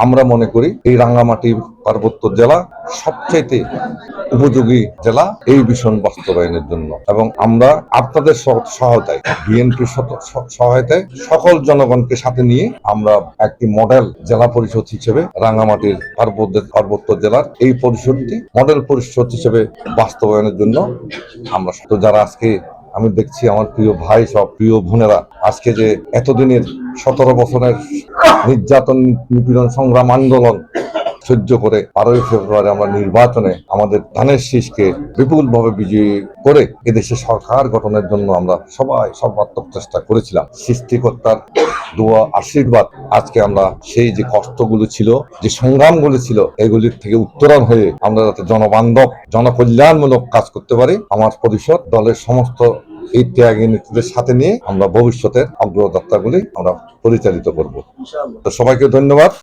আমরা মনে করি এই রাঙ্গামাটি পার্বত্য জেলা সবচাইতে উপযোগী জেলা এই মিশন বাস্তবায়নের জন্য, এবং আমরা আপনাদের সহায়তায়, বিএনপির সহায়তায় সকল জনগণকে সাথে নিয়ে আমরা একটি মডেল জেলা পরিষদ হিসেবে রাঙ্গামাটির পার্বত্য জেলার এই পরিষদটি মডেল পরিষদ হিসেবে বাস্তবায়নের জন্য আমরা তো যারা আজকে আমি দেখছি আমার প্রিয় ভাই, সব প্রিয় বোনেরা, আজকে যে এতদিনের 17 বছরের নির্যাতন, নিপীড়ন, সংগ্রাম, আন্দোলন সহ্য করে 12ই ফেব্রুয়ারি আমরা নির্বাচনে আমাদের ধানের শীষকে বিপুলভাবে বিজয়ী করে এদেশে সরকার গঠনের জন্য আমরা সবাই সর্বাত্মক চেষ্টা করেছিলাম। সৃষ্টিকর্তার দোয়া, আশীর্বাদ, আজকে আমরা সেই যে কষ্টগুলো ছিল, যে সংগ্রামগুলো ছিল, এগুলির থেকে উত্তরণ হয়ে আমরা যাতে জনবান্ধব, জনকল্যাণমূলক কাজ করতে পারি, আমার পরিষদ দলের সমস্ত এই ত্যাগী নেতৃত্বের সাথে নিয়ে আমরা ভবিষ্যতের অগ্রযাত্রাগুলি আমরা পরিচালিত করব। তো সবাইকে ধন্যবাদ।